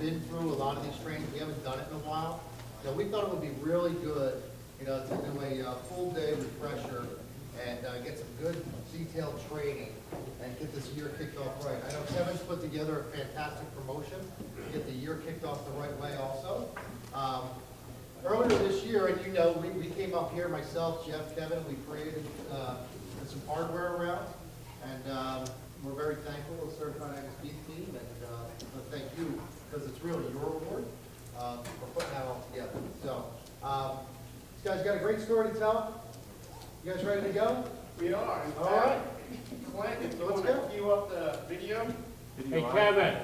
been through a lot of these trainings. We haven't done it in a while. We thought it would be really good, to do a full day refresher and get some good detailed training and get this year kicked off right. I know Kevin's put together a fantastic promotion to get the year kicked off the right way also. Earlier this year, and we came up here, myself, Jeff, Kevin, we created some hardware around, and we're very thankful to Certified Angus Beef team, and thank you, because it's really your award for putting that all together. So, you guys got a great story to tell? You guys ready to go? We are. All right. Clint, So you let's want go. to cue up the video? Hey, Kevin,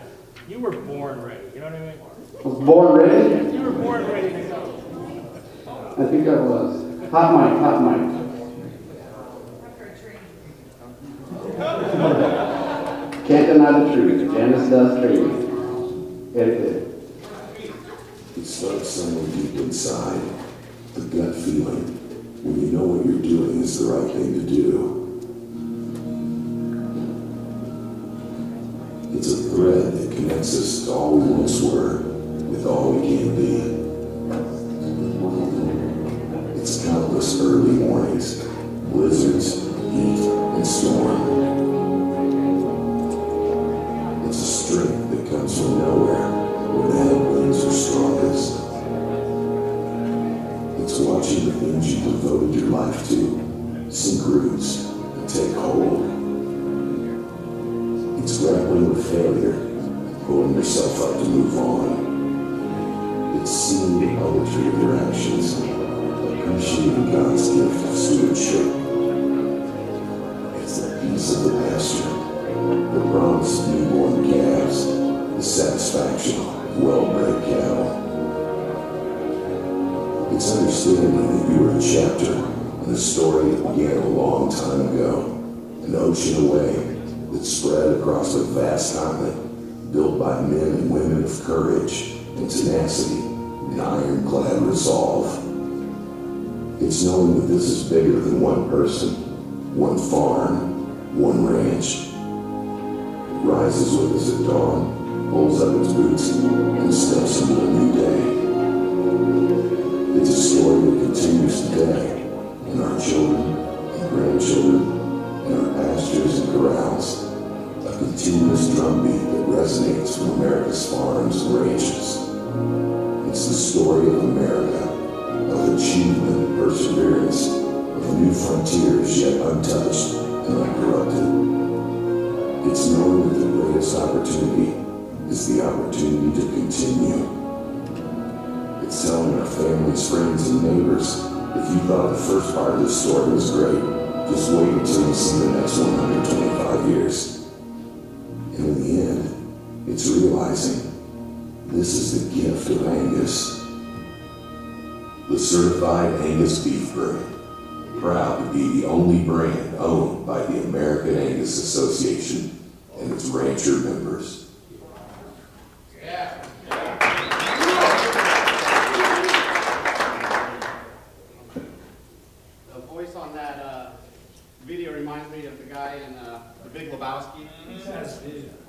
you were born ready, you know what I mean? Was born ready? You were born ready to go. I think I was. Hot mic, hot mic. Can't deny the truth. Janice does training. It. It starts somewhere deep inside, the gut feeling, when you know what you're doing is the right thing to do. It's a thread that connects us to all we once were, with all we can be. It's countless early mornings, blizzards, heat, and storm. It's a strength that comes from nowhere, where the headwinds are strongest. It's watching the things you devoted your life to sink roots and take hold. It's grappling with failure, pulling yourself up to move on. It's seeing the poetry of your actions, appreciating God's gift of stewardship. It's the peace of the pasture, the promise of newborn calves, the satisfaction of well-bred cattle. It's understanding that you are a chapter in a story that began a long time ago, an ocean away that spread across a vast continent built by men and women of courage and tenacity and ironclad resolve. It's knowing that this is bigger than one person, one farm, one ranch. It rises with us at dawn, pulls up its boots, and steps into a new day. It's a story that continues today in our children and grandchildren, in our pastures and corrals, a continuous drumbeat that resonates from America's farms and ranches. It's the story of America, of achievement and perseverance, of new frontiers yet untouched and uncorrupted. It's knowing that the greatest opportunity is the opportunity to continue. It's telling our families, friends, and neighbors, if you thought the first part of this story was great, just wait until you see the next 125 years. And in the end, it's realizing this is the gift of Angus. The Certified Angus Beef brand, proud to be the only brand owned by the American Angus Association and its rancher members. Yeah. The voice on that video reminds me of the guy in The Big Lebowski.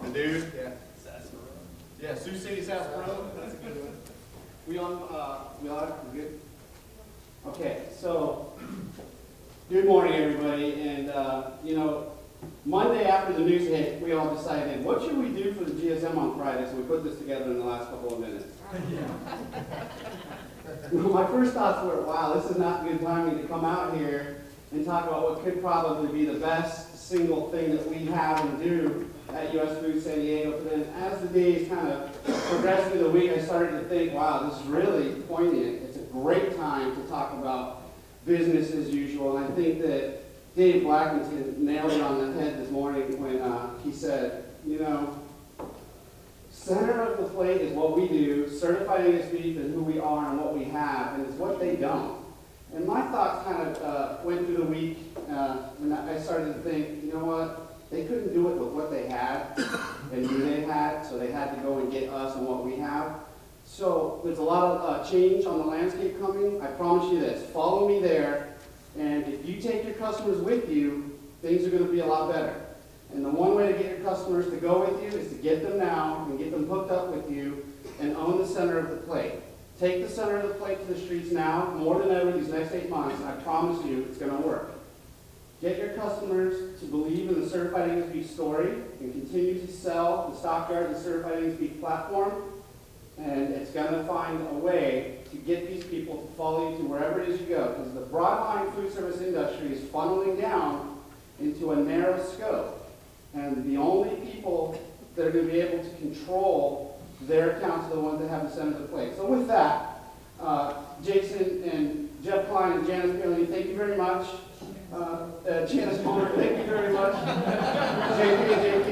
The dude. Yeah. Yeah, Sioux City, Sarsaparilla. That's a good one. We on? We on? We good? Okay, so good morning, everybody. And Monday after the news hit, we all decided, what should we do for the GSM on Friday? So we put this together in the last couple of minutes. My first thoughts were, wow, this is not good timing to come out here and talk about what could probably be the best single thing that we have and do at US Foods San Diego. But then as the days kind of progressed through the week, I started to think, wow, this is really poignant. It's a great time to talk about business as usual. And I think that Dave Blackington nailed it on the head this morning when he said, center of the plate is what we do, certified Angus beef is who we are and what we have, and it's what they don't. And my thoughts kind of went through the week when I started to think, you know what? They couldn't do it with what they had and who they had, so they had to go and get us and what we have. So there's a lot of change on the landscape coming. I promise you this, follow me there, and if you take your customers with you, things are going to be a lot better. And the one way to get your customers to go with you is to get them now and get them hooked up with you and center of the plate. Take the center of the plate to the streets now, more than ever these next 8 months, I promise you it's going to work. Get your customers to believe in the Certified Angus Beef story and continue to sell the Stockyard and Certified Angus Beef platform, and it's going to find a way to get these people to follow you to wherever it is you go, because the broadline food service industry is funneling down into a narrow scope, and the only people that are going to be able to control their accounts are the ones that have the center of the plate. So with that, Jason and Jeff Klein and Janice Paley, thank you very much. Janice Palmer, thank you very much. JP and JP.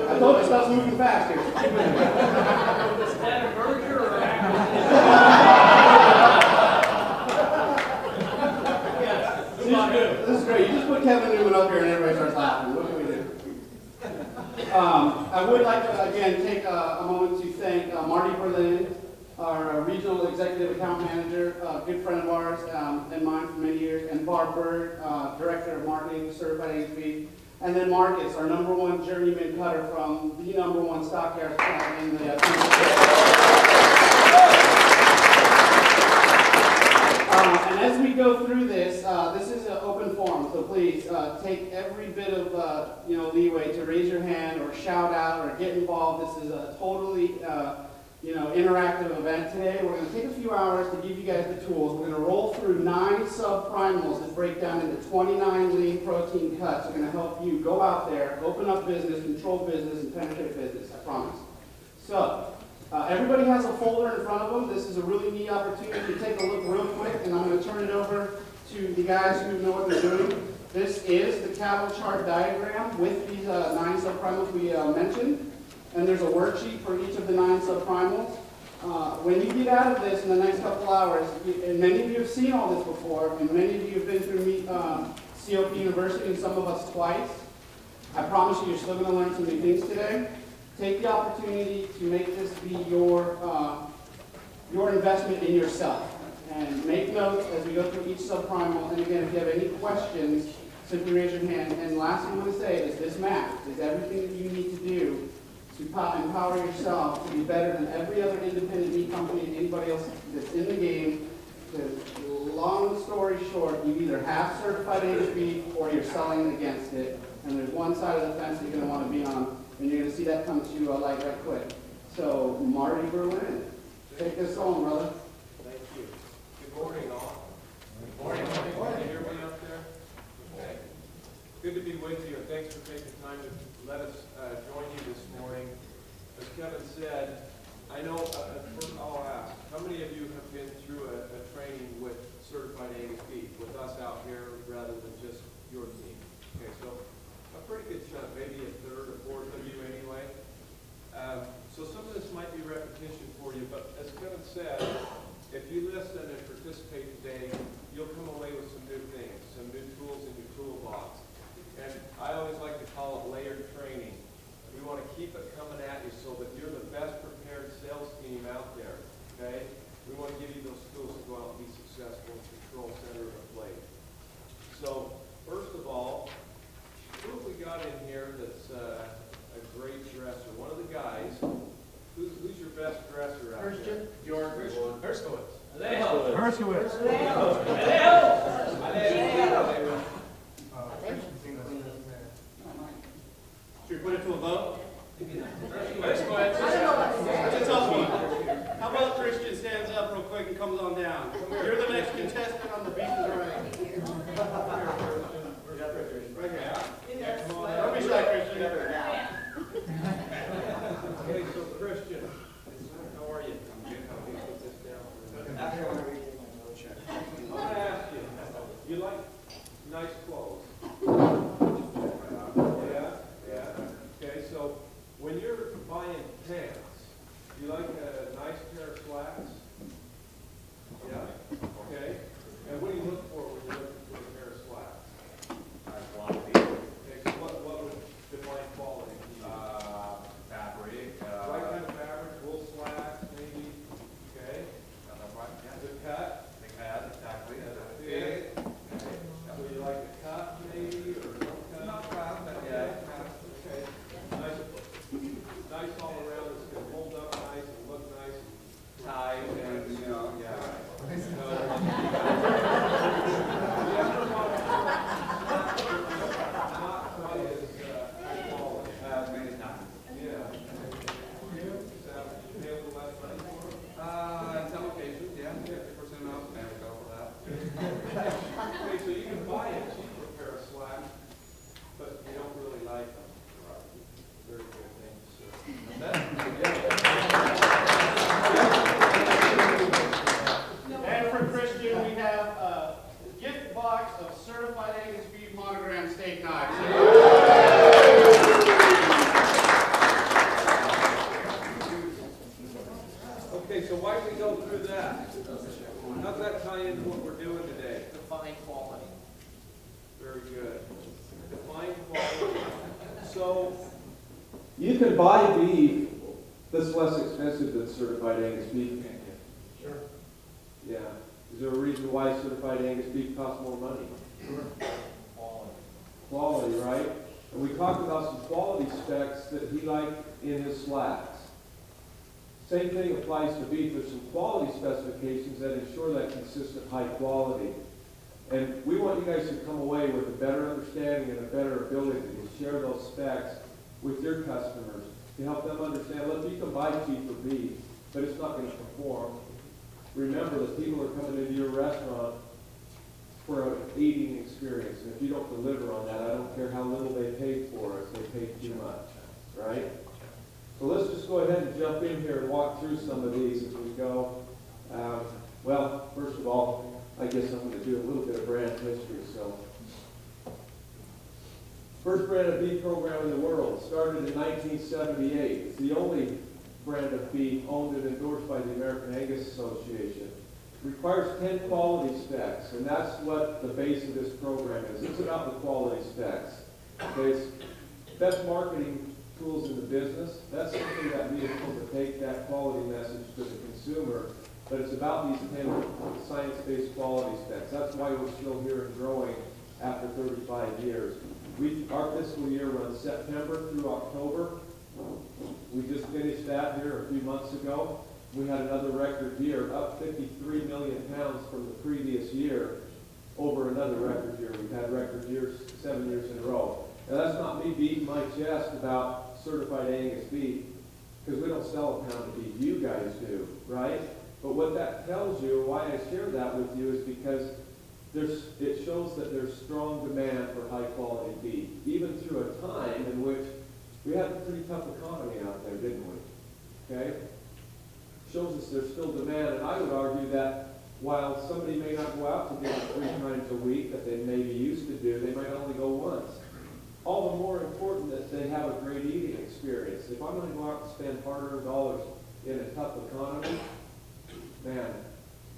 I told you, stop moving fast here. Is that a merger or This is great. You just put Kevin Newman up here and everybody starts laughing. What can we do? I would like to, again, take a moment to thank Marty Berlin, our regional executive account manager, a good friend of ours and mine for many years, and Barb Bird, director of marketing for Certified HB, and then Marcus, our #1 journeyman cutter from the #1 stockyard plant in the and as we go through this, this is an open forum, so please take every bit of leeway to raise your hand or shout out or get involved. This is a totally interactive event today. We're going to take a few hours to give you guys the tools. We're going to roll through 9 subprimals that break down into 29 lean protein cuts. We're going to help you go out there, open up business, control business, and penetrate business, I promise. So, everybody has a folder in front of them. This is a really neat opportunity to take a look real quick, and I'm going to turn it over to the guys who know what they're doing. This is the cattle chart diagram with these 9 subprimals we mentioned. And there's a worksheet for each of the 9 subprimals. When you get out of this in the next couple hours, and many of you have seen all this before, and many of you have been through COP University, and some of us twice, I promise you you're still going to learn some new things today. Take the opportunity to make this be your investment in yourself. And make notes as we go through each subprimal. And again, if you have any questions, simply raise your hand. And last thing I want to say is this map is everything that you need to do to empower yourself to be better than every other independent meat company and anybody else that's in the game. Because long story short, you either have certified Angus beef or you're selling against it. And there's one side of the fence that you're going to want to be on, and you're going to see that come to you right quick. So, Marty Berlin, take this on, brother. Thank you. Good morning, all. Good morning. Can you hear me out there? Okay. Good to be with you, and thanks for taking time to let us join you this morning. As Kevin said, I know, first I'll ask, how many of you have been through a training with Certified Angus Beef, with us out here, rather than just your team? Okay, so a pretty good chunk, maybe a third or fourth of you anyway. So some of this might be repetition for you, but as Kevin said, if you listen and participate today, you'll come away with some new things, some new tools in your toolbox. And I always like to call it layered training. We want to keep it coming at you so that you're the best prepared sales team out there, okay? We want to give you those tools to go out and be successful and control center of the plate. So, first of all, who have we got in here that's a great dresser? One of the guys. Who's your best dresser out there? George. Herskowitz? Herskowitz. Should we put it to a vote? Herskowitz. It's okay. How about Christian stands up real quick and comes on down? You're the next contestant on the Beef is Right. Right here. Don't be shy, Christian. Okay, so Christian, how are you? I'm good. How do you put this down? I'm going to ask you, you like nice clothes? Yeah. Okay, so when you're buying pants, you like a nice pair of slacks? Yeah? Okay. And what do you look for when you're looking for a pair of slacks? Okay, so what would define quality? Fabric. Right kind of fabric, wool slacks, maybe, okay? The cut? The cat, exactly. Okay. So you like the cut, maybe, or no cut? Not proud, but Okay. Okay. Nice all around, it's gonna hold so why don't we go through that? How's that tie into what we're doing today? Define quality. Very good. Define quality. So, You can buy beef that's less expensive than certified Angus beef, can't you? sure. Yeah. Is there a reason why certified Angus beef costs more money? Quality, right? And we talked about some quality specs that he liked in his slacks. Same thing applies to beef. There's some quality specifications that ensure that consistent high quality. And we want you guys to come away with a better understanding and a better ability to share those specs with your customers to help them understand, look, you can buy cheaper beef, but it's not going to perform. Remember that people are coming into your restaurant for an eating experience, and if you don't deliver on that, I don't care how little they paid for it, they paid too much, right? So let's just go ahead and jump in here and walk through some of these as we go. Well, first of all, I guess I'm going to do a little bit of brand history. So, first branded beef program in the world started in 1978. It's the only brand of beef owned and endorsed by the American Angus Association. Requires 10 quality specs, and that's what the base of this program is. It's about the quality specs. Okay, it's best marketing tools in the business. That's simply that vehicle to take that quality message to the consumer, but it's about these 10 science-based quality specs. That's why we're still here and growing after 35 years. Our fiscal year runs September through October. We just finished that here a few months ago. We had another record year, up 53 million pounds from the previous year over another record year. We've had record years 7 years in a row. Now that's not me beating my chest about certified Angus beef, because we don't sell a pound of beef. You guys do, right? But what that tells you, why I share that with you, is because it shows that there's strong demand for high quality beef, even through a time in which we had a pretty tough economy out there, didn't we? Okay? Shows us there's still demand, and I would argue that while somebody may not go out to dinner 3 times a week that they maybe used to do, they might only go once. All the more important that they have a great eating experience. If I'm going to go out and spend hard-earned dollars in a tough economy, man,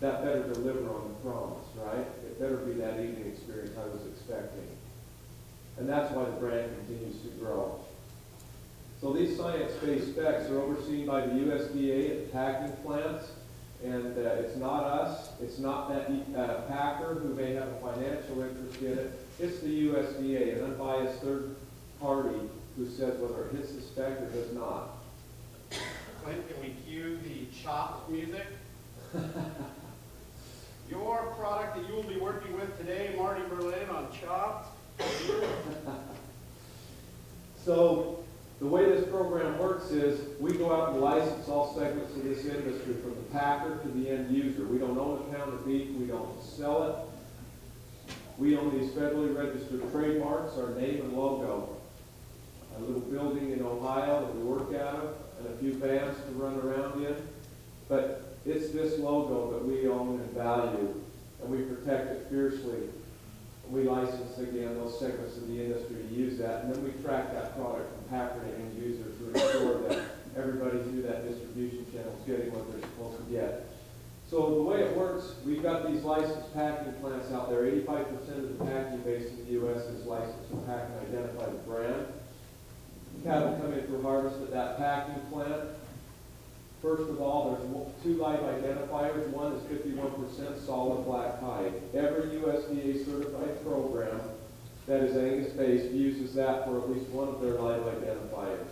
that better deliver on the promise, right? It better be that eating experience I was expecting. And that's why the brand continues to grow. So these science-based specs are overseen by the USDA at the packing plants, and it's not us, it's not that packer who may have a financial interest in it, it's the USDA, an unbiased third party who says whether it hits the spec or does not. Clint, can we cue the Chopped music? Your product that you will be working with today, Marty Berlin, on Chopped. So the way this program works is we go out and license all segments of this industry, from the packer to the end user. We don't own a pound of beef, we don't sell it. We own these federally registered trademarks, our name and logo. A little building in Ohio that we work out of, and a few vans to run around in. But it's this logo that we own and value, and we protect it fiercely. We license, again, those segments of the industry to use that, and then we track that product from packer to end user to ensure that everybody through that distribution channel is getting what they're supposed to get. So the way it works, we've got these licensed packing plants out there. 85% of the packing base in the U.S. is licensed to pack and identify the brand. Cattle come in for harvest at that packing plant. First of all, there's 2 live identifiers. One is 51% solid black hide. Every USDA certified program that is Angus-based uses that for at least one of their live identifiers.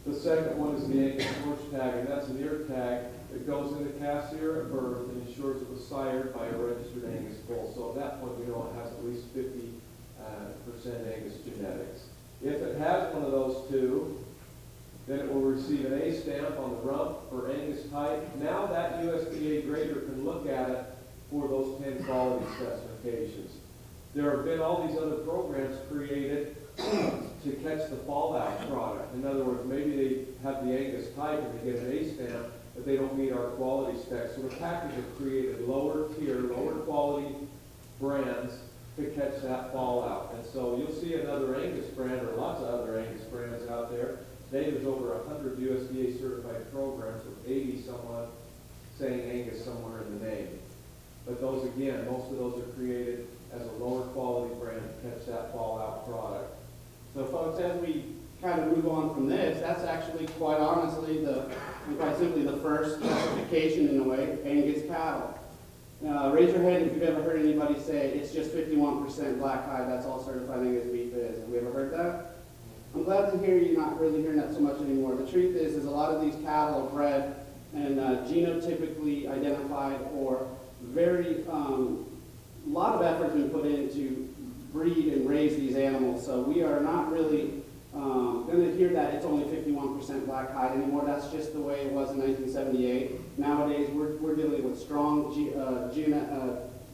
The second one is the Angus torch tag, and that's an ear tag that goes in the calf's ear at birth and ensures it was sired by a registered Angus bull. So at that point, we know it has at least 50% Angus genetics. If it has one of those 2, then it will receive an A stamp on the rump for Angus type. Now that USDA grader can look at it for those 10 quality specifications. There have been all these other programs created to catch the fallout product. In other words, maybe they have the Angus type and they get an A stamp, but they don't meet our quality specs. So the packers have created lower tier, lower quality brands to catch that fallout. And so you'll see another Angus brand, or lots of other Angus brands out there. Today there's over 100 USDA certified programs with 80 some odd saying Angus somewhere in the name. But those, again, most of those are created as a lower quality brand to catch that fallout product. So folks, as we kind of move on from this, that's actually quite honestly quite simply the first specification in a way, Angus cattle. Raise your hand if you've ever heard anybody say it's just 51% black hide, that's all certified Angus beef is. Have we ever heard that? I'm glad to hear you're not really hearing that so much anymore. The truth is a lot of these cattle are bred and genotypically identified or very, a lot of effort has been put into breed and raise these animals. So we are not really going to hear that it's only 51% black hide anymore. That's just the way it was in 1978. Nowadays, we're dealing with strong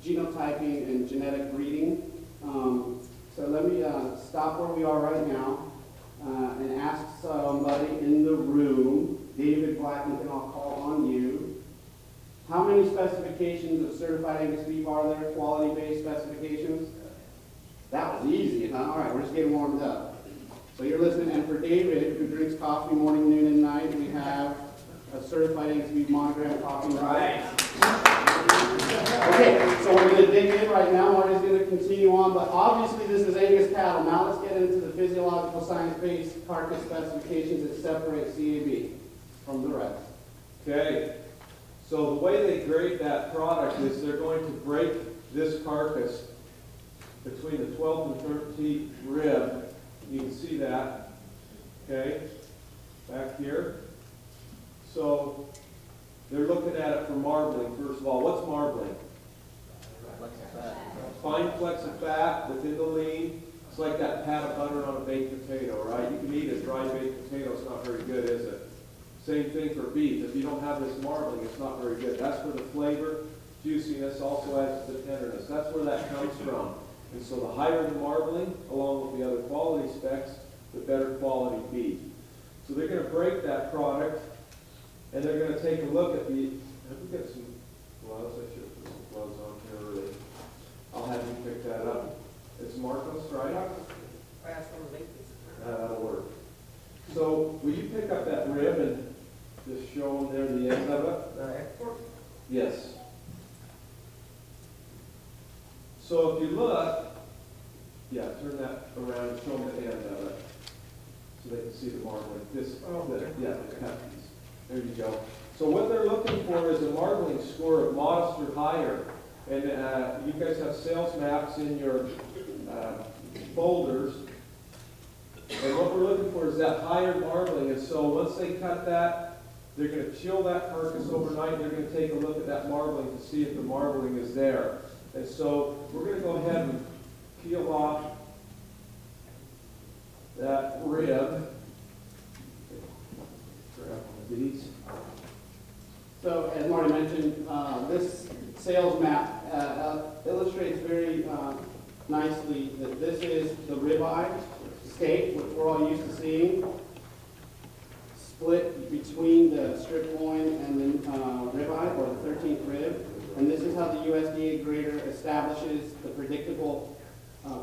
genotyping and genetic breeding. So let me stop where we are right now and ask somebody in the room, David Blackman, I'll call on you. How many specifications of certified Angus beef are there, quality-based specifications? That was easy, huh? All right, we're just getting warmed up. So you're listening, and for David, who drinks coffee morning, noon, and night, we have a certified Angus beef monogram coffee. Right. Okay, so we're going to dig in right now. Marty's going to continue on, but obviously this is Angus cattle. Now let's get into the physiological science-based carcass specifications that separate CAB from the rest. Okay, so the way they grade that product is they're going to break this carcass between the 12th and 13th rib. You can see that, okay, back here. So they're looking at it for marbling, first of all. What's marbling? Fine flecks of fat within the lean. It's like that pat of butter on a baked potato, right? You can eat a dry baked potato, it's not very good, is it? Same thing for beef. If you don't have this marbling, it's not very good. That's where the flavor, juiciness also adds to the tenderness. That's where that comes from. And so the higher the marbling, along with the other quality specs, the better quality beef. So they're going to break that product, and they're going to take a look at the, have we got some gloves? I should have put some gloves on here early. I'll have you pick that up. It's Marcos, right? That'll work. So will you pick up that rib and just show them there the end of it? Yes. So if you look, yeah, turn that around and show them the end of it, so they can see the marbling. The cut piece. There you go. So what they're looking for is a marbling score of modest or higher. And you guys have sales maps in your folders. And what we're looking for is that higher marbling. And so once they cut that, they're going to chill that carcass overnight. They're going to take a look at that marbling to see if the marbling is there. And so we're going to go ahead and peel off that rib. Grab one of these. So as Marty mentioned, this sales map illustrates very nicely that this is the ribeye steak, which we're all used to seeing, split between the strip loin and the ribeye, or the 13th rib. And this is how the USDA grader establishes the predictable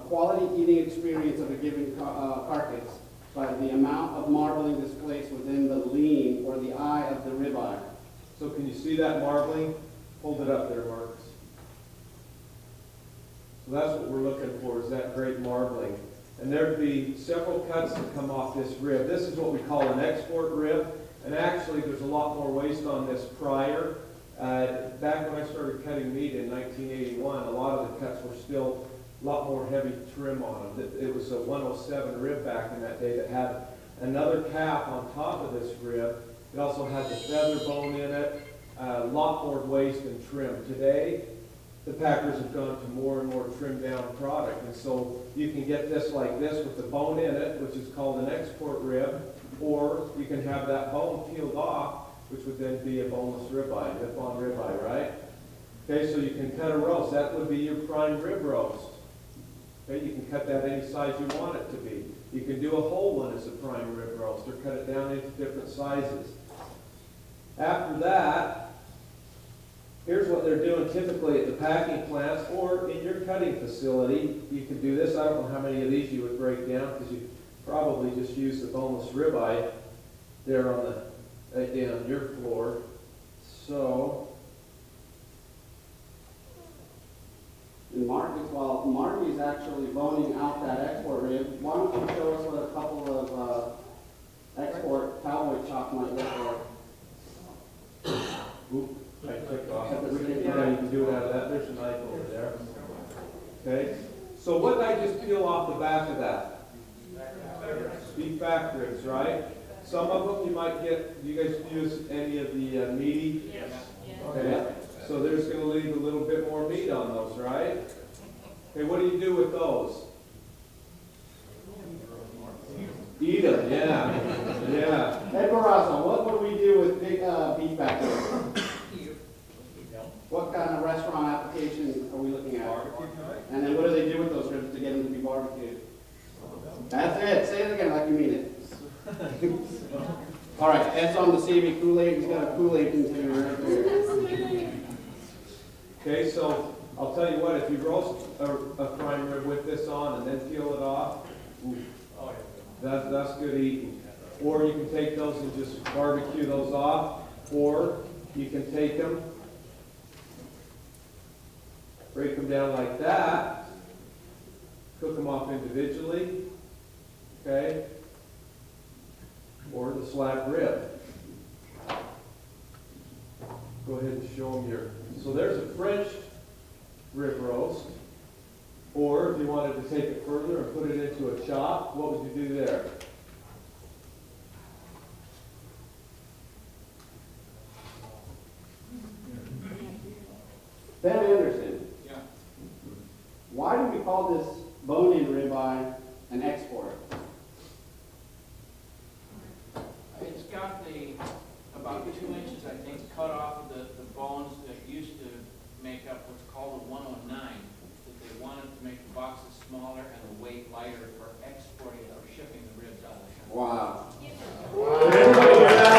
quality eating experience of a given carcass by the amount of marbling displaced within the lean or the eye of the ribeye. So can you see that marbling? Hold it up there, Marcus. So that's what we're looking for, is that great marbling. And there'd be several cuts that come off this rib. This is what we call an export rib. And actually, there's a lot more waste on this prior. Back when I started cutting meat in 1981, a lot of the cuts were still a lot more heavy trim on them. It was a 107 rib back in that day that had another cap on top of this rib. It also had the feather bone in it, a lot more waste and trim. Today, the packers have gone to more and more trimmed down product. And so you can get this like this with the bone in it, which is called an export rib, or you can have that bone peeled off, which would then be a boneless ribeye, nip-on ribeye, right? Okay, so you can cut a roast. That would be your prime rib roast. Okay, you can cut that any size you want it to be. You can do a whole one as a prime rib roast, or cut it down into different sizes. After that, here's what they're doing typically at the packing plants or in your cutting facility. You can do this. I don't know how many of these you would break down, because you probably just use the boneless ribeye there on the down your floor. So is actually boning out that export rib. Why don't you show us what a couple of export cowboy chop might look like? Oop, I clicked off. Yeah, you can do it out of that. There's a knife over there. Okay, so what did I just peel off the back of that? Beef back ribs, right? Some of them you might get, do you guys use any of the meaty? Yes. Okay, so there's going to leave a little bit more meat on those, right? Okay, what do you do with those? Eat them, yeah. Yeah. Ed Barraza, what would we do with big beef back ribs? What kind of restaurant application are we looking at? And then what do they do with those ribs to get them to be barbecued? That's it. Say it again like you mean it. All right, Ed's on the CB Kool-Aid. He's got a Kool-Aid container right there. Okay, so I'll tell you what, if you roast a prime rib with this on and then peel it off, ooh, that's good eating. Or you can take those and just barbecue those off, or you can take them, break them down like that, cook them off individually, okay? Or the slab rib. Go ahead and show them your, so there's a French rib roast. Or if you wanted to take it further and put it into a chop, what would you do there? Ben Anderson. Yeah. Why do we call this bone-in ribeye an export? It's got about 2 inches, I think, cut off of the bones that used to make up what's called a 109. That they wanted to make the boxes smaller and the weight lighter for exporting or shipping the ribs out of the country. Wow. Did anybody hear that?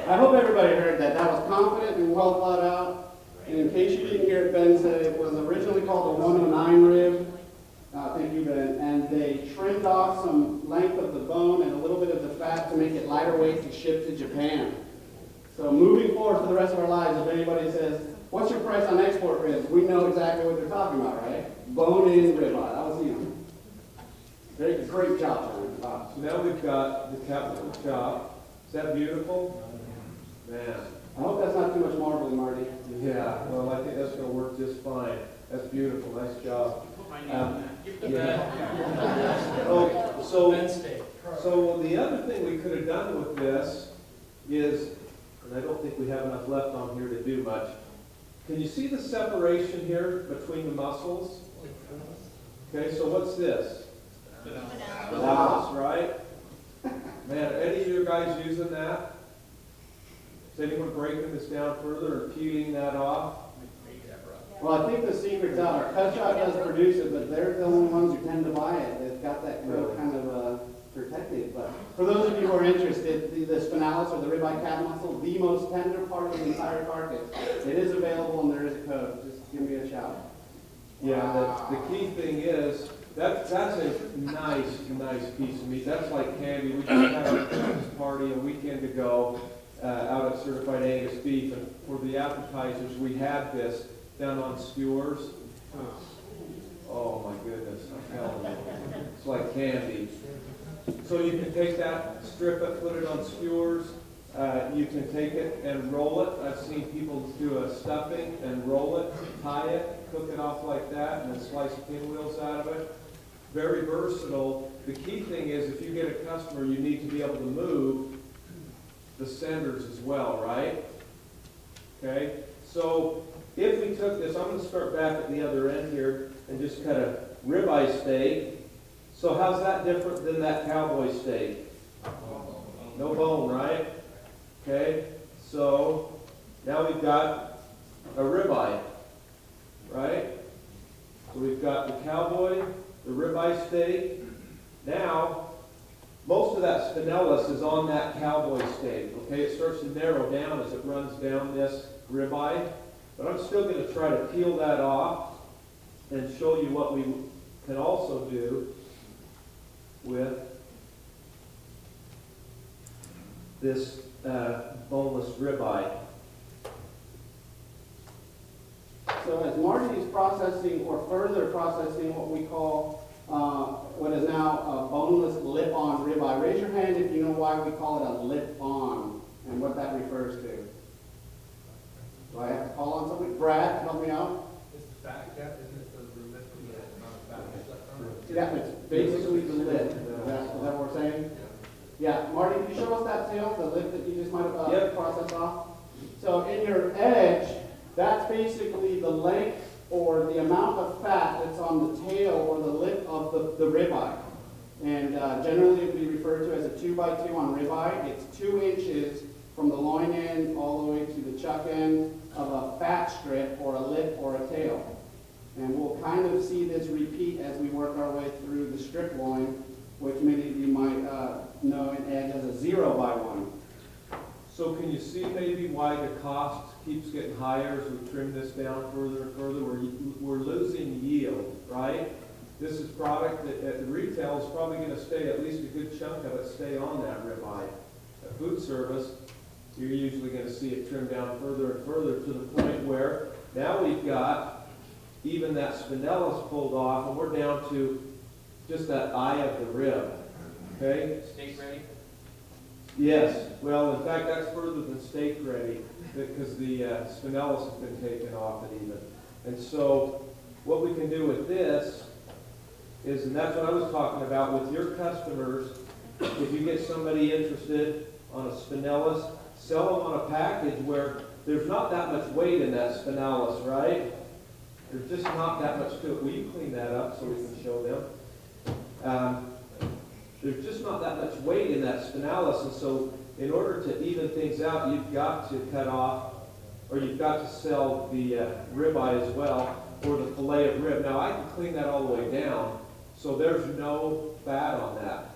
I hope everybody heard that. That was confident and well thought out. And in case you didn't hear it, Ben said it was originally called a 109 rib. Thank you, Ben. And they trimmed off some length of the bone and a little bit of the fat to make it lighter weight to ship to Japan. So moving forward for the rest of our lives, if anybody says, what's your price on export ribs? We know exactly what they're talking about, right? Bone-in ribeye. That was, very great job, John. Wow. So now we've got the capital chop. Is that beautiful? Man. I hope that's not too much marbling, Marty. Yeah, well, I think that's going to work just fine. That's beautiful. Nice job. Put my name on that. Yeah. Oh, so the other thing we could have done with this is, and I don't think we have enough left on here to do much. Can you see the separation here between the muscles? Okay, so what's this? Wow, right? Man, are any of you guys using that? Is anyone breaking this down further or peeling that off? Well, I think the secret's out. Our cut shop does produce it, but they're the only ones who tend to buy it. They've got that real kind of protected. But for those of you who are interested, the spinalis or the ribeye calf muscle, the most tender part of the entire carcass. It is available and there is a code. Just give me a shout. Yeah, the key thing is, that's a nice piece of meat. That's like candy. We just had our Christmas party a weekend ago out at Certified Angus Beef, and for the appetizers, we had this done on skewers. Oh my goodness, I'm telling you. It's like candy. So you can take that, strip it, put it on skewers. You can take it and roll it. I've seen people do a stuffing and roll it, tie it, cook it off like that, and then slice pinwheels out of it. Very versatile. The key thing is if you get a customer, you need to be able to move the centers as well, right? Okay? So if we took this, I'm going to start back at the other end here and just cut a ribeye steak. So how's that different than that cowboy steak? No bone, right? Okay, so now we've got a ribeye, right? So we've got the cowboy, the ribeye steak. Now, most of that spinalis is on that cowboy steak, okay? It starts to narrow down as it runs down this ribeye, but I'm still going to try to peel that off and show you what we can also do with this boneless ribeye. processing or further processing what we call, what is now a boneless lip-on ribeye. Raise your hand if you know why we call it a lip-on and what that refers to. Do I have to call on somebody? Brad, help me out. It's the fat cap, isn't it, the lip, the amount of fat that's on it? Yeah, it's basically the lip. Is that what we're saying? Yeah, Marty, can you show us that tail, the lip that you just might have Yep. processed off? So in your edge, that's basically the length or the amount of fat that's on the tail or the lip of the ribeye. And generally it would be referred to as a 2x2 on ribeye. It's 2 inches from the loin end all the way to the chuck end of a fat strip or a lip or a tail. And we'll kind of see this repeat as we work our way through the strip loin, which many of you might know and edge as a 0x1. So can you see maybe why the cost keeps getting higher as we trim this down further and further? We're losing yield, right? This is product that at the retail is probably going to stay, at least a good chunk of it, stay on that ribeye. At food service, you're usually going to see it trimmed down further and further to the point where now we've got even that spinalis pulled off and we're down to just that eye of the rib, okay? Steak ready? Yes, well, in fact, that's further than steak ready, because the spinalis has been taken off it even. And so, what we can do with this is, and that's what I was talking about with your customers, if you get somebody interested on a spinalis, sell them on a package where there's not that much weight in that spinalis, right? There's just not that much to it. Will you clean that up so we can show them? There's just not that much weight in that spinalis, and so in order to even things out, you've got to cut off, or you've got to sell the ribeye as well, or the fillet of rib. Now, I can clean that all the way down, so there's no fat on that.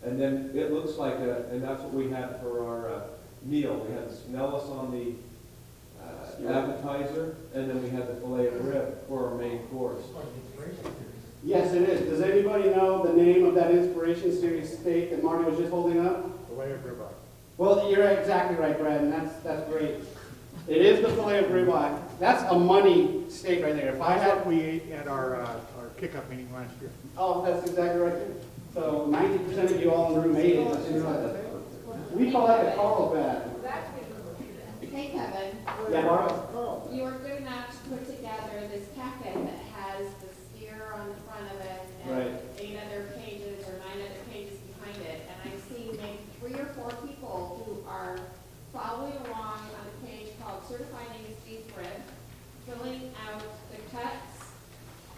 And then it looks like and that's what we had for our meal. We had the spinalis on the appetizer, and then we had the fillet of rib for our main course. Yes, it is. Does anybody know the name of that Inspiration Series steak that Marty was just holding up? Fillet of ribeye. Well, you're exactly right, Brad, and that's great. It is the fillet of ribeye. That's a money steak right there. If I That's had, what we ate at our kickoff meeting last year. oh, that's exactly right too. So 90% of you all in the room ate it. Just so you know that. We call that the Carlsbad. Hey Kevin, Yeah, Marty? you were good enough to put together this packet that has the steer on the front of it Right. and 8 other pages or 9 other pages behind it. And I've seen maybe 3 or 4 people who are following along on a page called Certified Angus Beef Rib, filling out the cuts,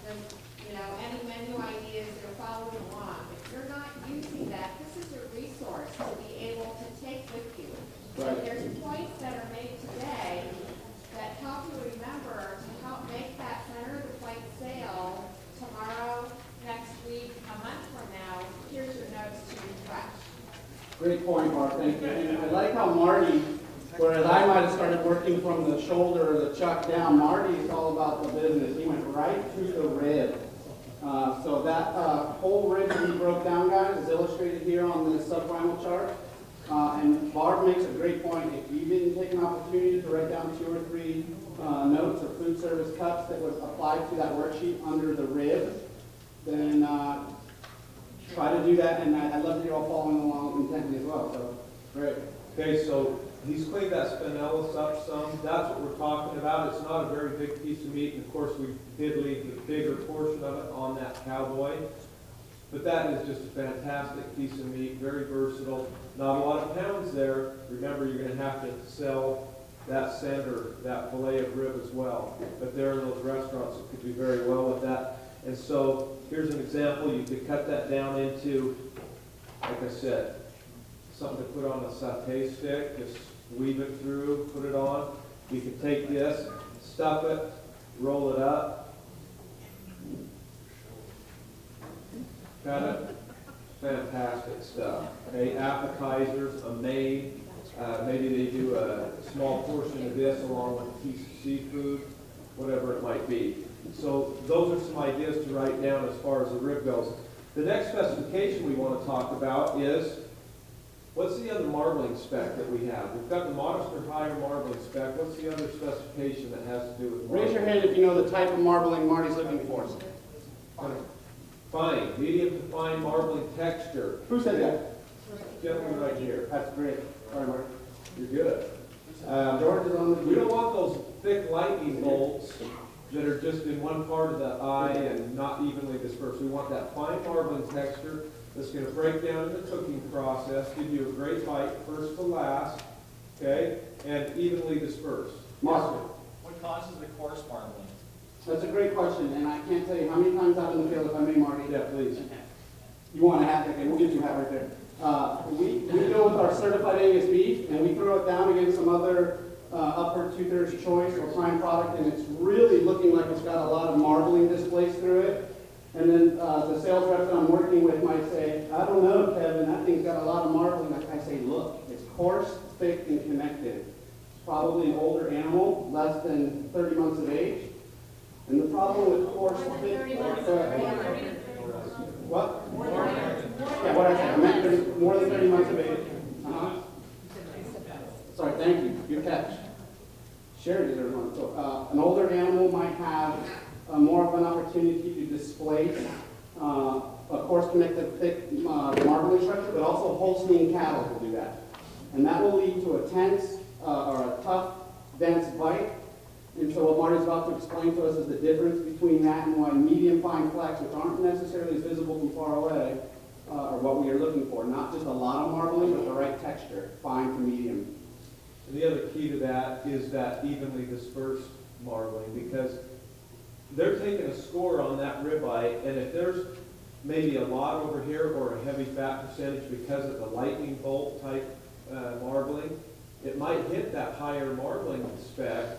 any menu ideas, they're following along. If you're not using that, this is your resource to be able to take with you. Right. And there's points that are made today that help you remember to help make that center of the plate sale tomorrow, next week, a month from now. Here's your notes to refresh. Great point, Mark. Thank you. And I like how Marty, whereas I might have started working from the shoulder or the chuck down, Marty is all about the business. He went right to the rib. So that whole rib that he broke down, guys, is illustrated here on the subprimal chart. And Barb makes a great point. If you didn't take an opportunity to write down 2 or 3 notes or food service cuts that would apply to that worksheet under the rib, then try to do that. And I love that you're all following along intently as well. So great. Okay, so he's cleaned that spinalis up some. That's what we're talking about. It's not a very big piece of meat, and of course we did leave the bigger portion of it on that cowboy. But that is just a fantastic piece of meat, very versatile. Not a lot of pounds there. Remember, you're going to have to sell that center, that fillet of rib as well. But there are those restaurants that could do very well with that. And so here's an example. You could cut that down into, like I said, something to put on a sauté stick. Just weave it through, put it on. You can take this, stuff it, roll it up. Got it? Fantastic stuff. Okay, appetizers, a main. Maybe they do a small portion of this along with a piece of seafood, whatever it might be. So those are some ideas to write down as far as the rib goes. The next specification we want to talk about is What's the other marbling spec that we have? We've got the modest or higher marbling spec. What's the other specification that has to do with marbling? Raise your hand if you know the type of marbling Marty's looking for. Fine, medium to fine marbling texture. Who said that? Gentleman right here. That's great. All right, Marty. You're good. George is on the. We don't want those thick lightning bolts that are just in one part of the eye and not evenly dispersed. We want that fine marbling texture that's going to break down in the cooking process, give you a great bite, first to last, okay, and evenly dispersed. Mark. What causes the coarse marbling? That's a great question, and I can't tell you how many times out in the field, if I may, Marty. Yeah, please. You want a hat? Okay, we'll get you a hat right there. We go with our certified Angus beef, and we throw it down against some other upper two-thirds choice or prime product, and it's really looking like it's got a lot of marbling displaced through it. And then the sales rep that I'm working with might say, I don't know, Kevin, that thing's got a lot of marbling. I say, look, it's coarse, thick, and connected. It's probably an older animal, less than 30 months of age. And the problem with coarse, thick, what? Yeah, what I said, I meant 30, more than 30 months of age. Sorry, thank you, good catch. Sherry deserves one. So, an older animal might have more of an opportunity to displace a coarse connected thick marbling structure, but also Holstein cattle will do that. And that will lead to a tense or a tough, dense bite. And so what Marty's about to explain to us is the difference between that and why medium fine flecks, which aren't necessarily visible from far away, are what we are looking for. Not just a lot of marbling, but the right texture, fine to medium. And the other key to that is that evenly dispersed marbling, because they're taking a score on that ribeye, and if there's maybe a lot over here or a heavy fat percentage because of the lightning bolt type marbling, it might hit that higher marbling spec,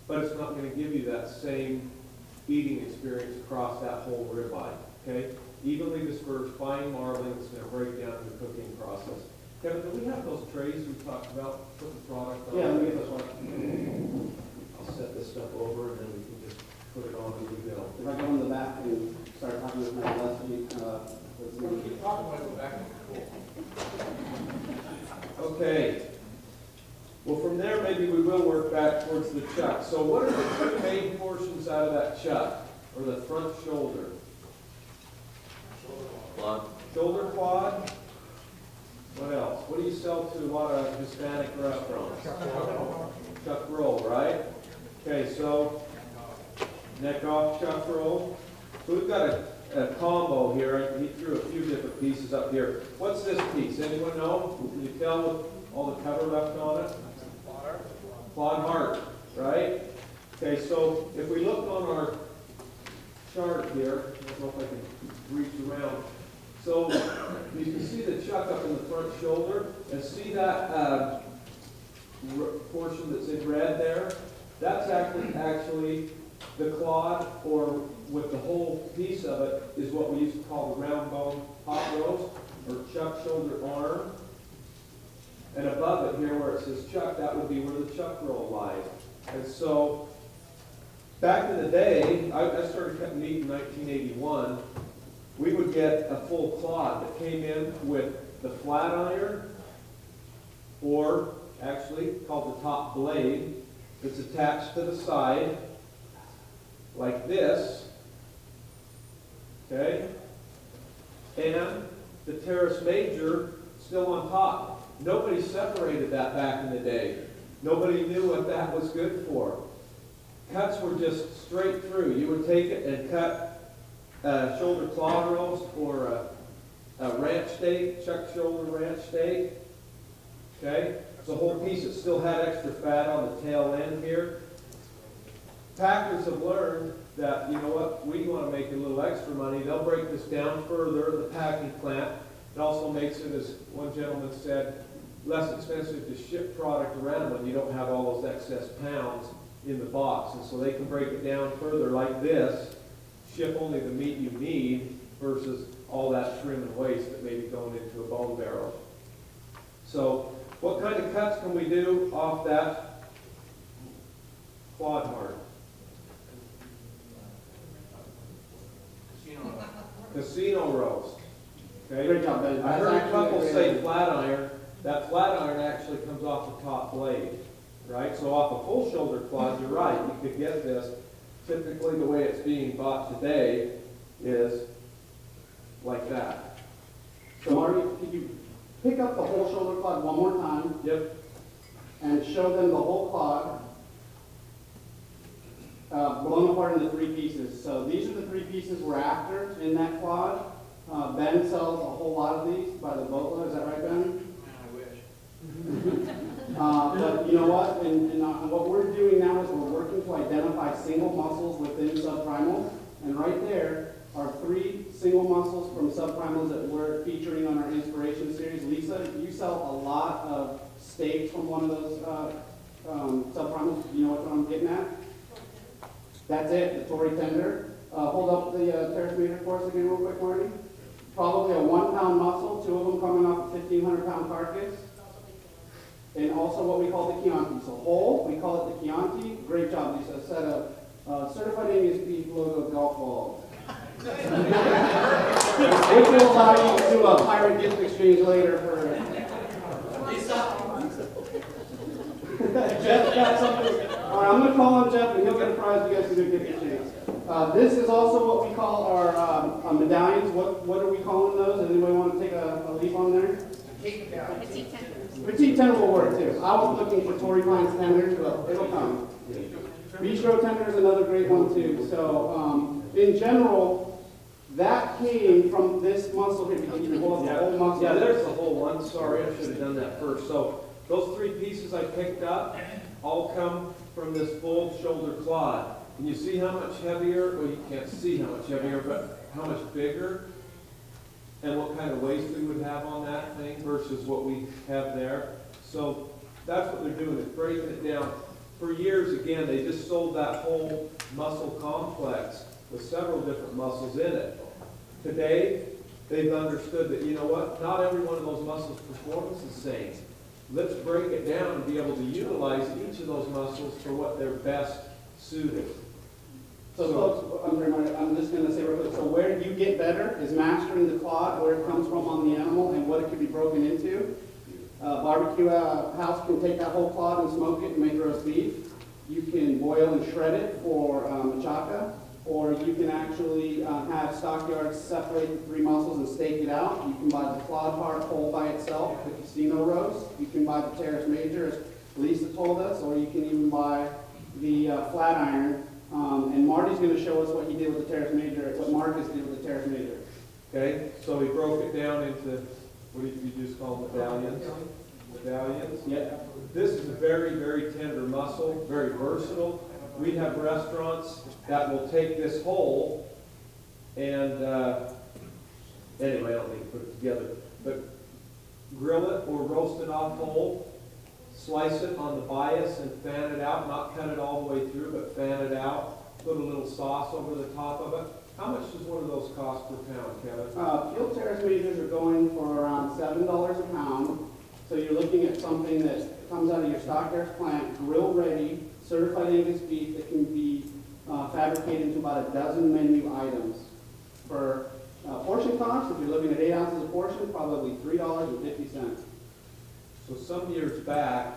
but it's not going to give you that same eating experience across that whole ribeye, okay? Evenly dispersed, fine marbling that's going to break down in the cooking process. Kevin, do we have those trays we talked about putting product on? Yeah, let me get this one. I'll set this stuff over and then we can just put it on as we go. If I go in the back and start talking with my lesson, Keep talking about the back. Okay. Well, from there, maybe we will work back towards the chuck. So what are the two main portions out of that chuck, or the front shoulder? Quad. Shoulder quad. What else? What do you sell to a lot of Hispanic restaurants? Chuck roll, right? Okay, so neck off chuck roll. So we've got a combo here. He threw a few different pieces up here. What's this piece? Anyone know? Can you tell with all the cover left on it? Quad heart, right? Okay, so if we look on our chart here, I don't know if I can reach around. So you can see the chuck up in the front shoulder, and see that portion that's in red there? That's actually the clod, or with the whole piece of it, is what we used to call the round bone hot roast, or chuck shoulder arm. And above it here where it says chuck, that would be where the chuck roll lies. And so, back in the day, I started cutting meat in 1981, we would get a full clod that came in with the flat iron, or actually called the top blade, that's attached to the side, like this, okay? And the teres major still on top. Nobody separated that back in the day. Nobody knew what that was good for. Cuts were just straight through. You would take it and cut a shoulder claw roast or a ranch steak, chuck shoulder ranch steak. Okay? It's a whole piece that still had extra fat on the tail end here. Packers have learned that, you know what, we want to make a little extra money. They'll break this down further in the packing plant. It also makes it, as one gentleman said, less expensive to ship product around when you don't have all those excess pounds in the box. And so they can break it down further like this, ship only the meat you need versus all that trim and waste that may be going into a bone barrel. So what kind of cuts can we do off that quad heart? Casino roast. okay? Great job, Ben. I That's heard a actually couple great say idea. flat iron. That flat iron actually comes off the top blade, right? So off a full shoulder clod, you're right, you could get this. Typically, the way it's being bought today is like that. So Marty, could you pick up the whole shoulder clod one more time Yep, and show them the whole clod blown apart into 3 pieces. So these are the 3 pieces we're after in that clod. Ben sells a whole lot of these by the boatload. Is that right, Ben? Man, I wish. But you know what? And what we're doing now is we're working to identify single muscles within subprimal. And right there are 3 single muscles from subprimals that we're featuring on our inspiration series. Lisa, you sell a lot of steaks from one of those subprimals. You know what I'm getting at? That's it, the Tory tender. Hold up the terrace meter for us again real quick, Marty. Probably a 1-pound muscle, 2 of them coming off a 1,500-pound carcass. And also what we call the Chianti. So whole, we call it the Chianti. Great job, Lisa. A set of certified Angus beef logo golf balls. Which will allow you to do a pirate gift exchange later for... Jeff got something. All right, I'm going to call on Jeff, and he'll get a prize. You guys can do a gift exchange. This is also what we call our medallions. What are we calling those? Anybody want to take a leap on there? Petite tender will work too. I was looking for Tory Pines tenders, but it'll come. Bistro tender is another great one too. So in general, that came from this muscle here. You can hold the whole muscle. yeah, there's the whole one. Sorry, I should have done that first. So those 3 pieces I picked up all come from this full shoulder clod. Can you see how much heavier? Well, you can't see how much heavier, but how much bigger? And what kind of waste we would have on that thing versus what we have there. So that's what they're doing, is breaking it down. For years, again, they just sold that whole muscle complex with several different muscles in it. Today, they've understood that, you know what, not every one of those muscles performs the same. Let's break it down and be able to utilize each of those muscles for what they're best suited. So folks, I'm just going to say real quick, so where you get better is mastering the clod, where it comes from on the animal and what it can be broken into. Barbecue House can take that whole clod and smoke it and make roast beef. You can boil and shred it for machaca, or you can actually have stockyards separate the 3 muscles and stake it out. You can buy the clod part whole by itself, the casino roast. You can buy the Terrace Major, as Lisa told us, or you can even buy the flat iron. And Marty's going to show us what he did with the Terrace Major, what Marcus did with the Terrace Major. Okay, so we broke it down into, what did you just call medallions? Medallions? Yeah. This is a very, very tender muscle, very versatile. We have restaurants that will take this whole and, anyway, I don't need to put it together, but grill it or roast it off whole, slice it on the bias and fan it out, not cut it all the way through, but fan it out, put a little sauce over the top of it. How much does one of those cost per pound, Kevin? Field Terrace Majors are going for around $7 a pound. So you're looking at something that comes out of your Stockyards plant, grill ready, certified Angus beef that can be fabricated into about a dozen menu items. For portion cost, if you're looking at 8 ounces a portion, probably $3.50. So some years back,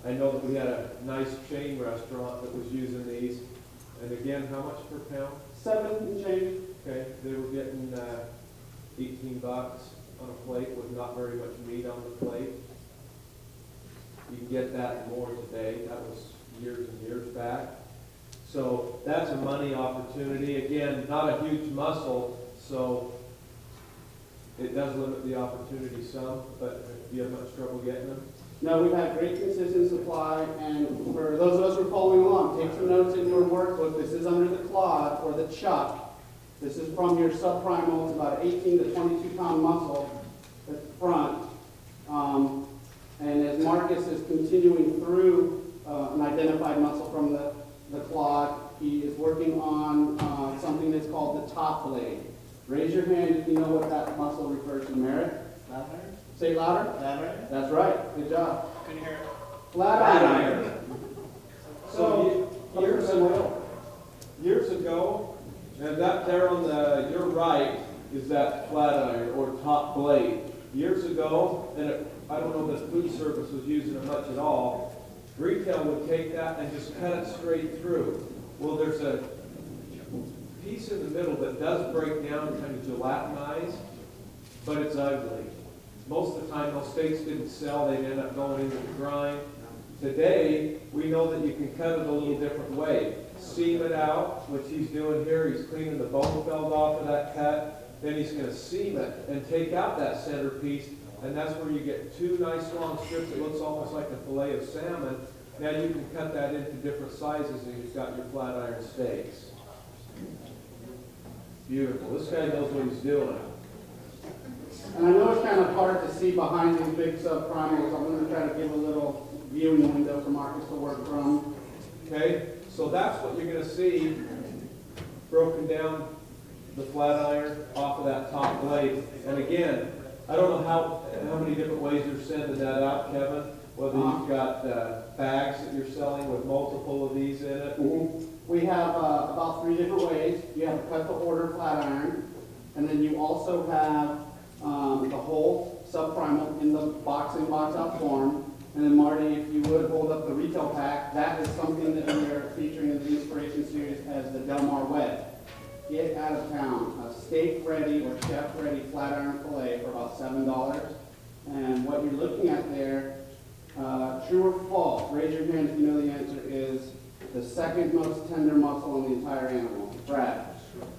I know that we had a nice chain restaurant that was using these. And again, how much per pound? 7 and change. Okay, they were getting $18 on a plate with not very much meat on the plate. You can get that more today. That was years and years back. So that's a money opportunity. Again, not a huge muscle, so it does limit the opportunity some, but do you have much trouble getting them? No, we've had great consistent supply, and for those of us who are following along, take some notes in your workbook. This is under the clod or the chuck. This is from your subprimal. It's about 18 to 22 pound muscle at the front. And as Marcus is continuing through an identified muscle from the clod, he is working on something that's called the top blade. Raise your hand if you know what that muscle refers to. Merritt? Say it louder. That's right. Good job. Couldn't hear it. Flat iron. So years ago, and that there on your right is that flat iron or top blade. Years ago, and I don't know if food service was using it much at all, retail would take that and just cut it straight through. Well, there's a piece in the middle that does break down, kind of gelatinized, but it's ugly. Most of the time, those steaks didn't sell. They'd end up going into the grind. Today, we know that you can cut it a little different way. Seam it out, which he's doing here. He's cleaning the bone felt off of that cut. Then he's going to seam it and take out that center piece, and that's where you get two nice long strips. It looks almost like a fillet of salmon. Now you can cut that into different sizes, and you've got your flat iron steaks. Beautiful. This guy knows what he's doing. And I know it's kind of hard to see behind these big subprimals. I'm going to try to give a little viewing window for Marcus to work from. Okay, so that's what you're going to see broken down, the flat iron off of that top blade. And again, I don't know how many different ways you're sending that out, Kevin. Whether you've got bags that you're selling with multiple of these in it. We have about 3 different ways. You have a cut-to-order flat iron, and then you also have the whole subprimal in the box-in, box-out form. And then Marty, if you would hold up the retail pack, that is something that we are featuring in the Inspiration Series as the Del Mar Web. Get out of town, a steak-ready or chef-ready flat iron fillet for about $7. And what you're looking at there, true or false, raise your hand if you know the answer, is the second most tender muscle in the entire animal, Brad.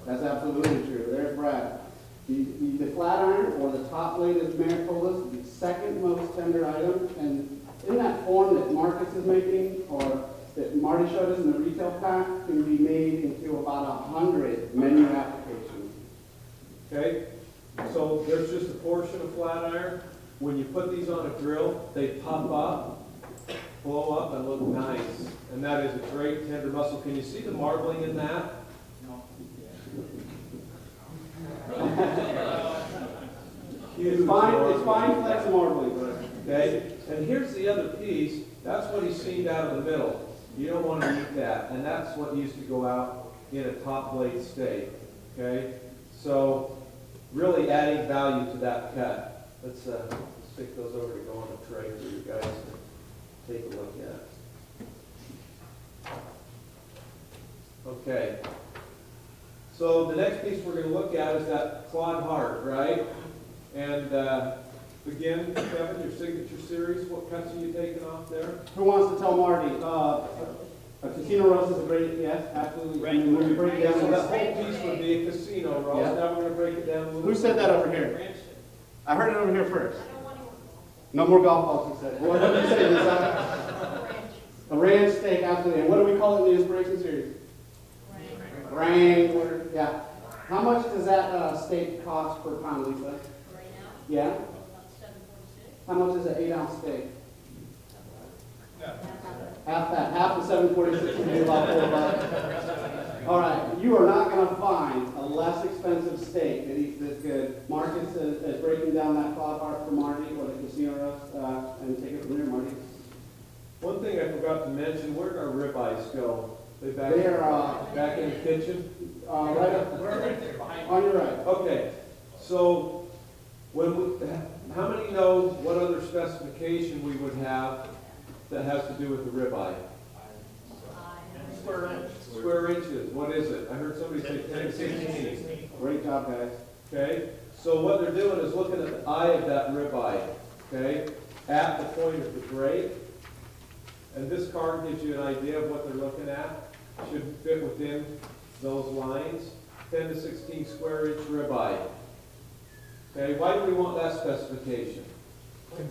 That's absolutely true. There's Brad. The flat iron, or the top blade, as Mayor told us, is the second most tender item. And in that form that Marcus is making, or that Marty showed us in the retail pack, can be made into about 100 menu applications. Okay, so there's just a portion of flat iron. When you put these on a grill, they pop up, blow up, and look nice. And that is a great tender muscle. Can you see the marbling in that? It's fine flex marbling. Okay, and here's the other piece. That's what he seamed out of the middle. You don't want to eat that, and that's what used to go out in a top blade steak. Okay, so really adding value to that cut. Let's stick those over to go on the tray for you guys to take a look at. Okay. So the next piece we're going to look at is that clawed heart, right? And again, Kevin, your signature series, what cuts are you taking off there? Who wants to tell Marty? A casino roast is a great, yes, absolutely. Right. And when we break it down, So that whole piece would be a casino roast. Yeah. Now we're going to break it down a little. Who said that over here? I heard it over here first. No more golf balls, he said. What did you say, Lisa? A ranch steak, absolutely. And what do we call it in the Inspiration Series? Wrangler. Yeah. How much does that steak cost per pound, Lisa? Right now, Yeah. about 746. How much is an 8-ounce steak? Half that. Half the 746 would be about $4. All right. You are not going to find a less expensive steak that eats this good. Marcus is breaking down that claw heart for Marty, or the casino roast, and take it from there, Marty. One thing I forgot to mention, where'd our ribeyes go? They back, They are back in the kitchen? right up on your right. Okay, so how many know what other specification we would have that has to do with the ribeye? Square inches, what is it? I heard somebody say 10, 16. Great job, guys. Okay, so what they're doing is looking at the eye of that ribeye, okay, at the point of the grate. And this card gives you an idea of what they're looking at. Should fit within those lines. 10 to 16 square inch ribeye. Okay, why do we want that specification?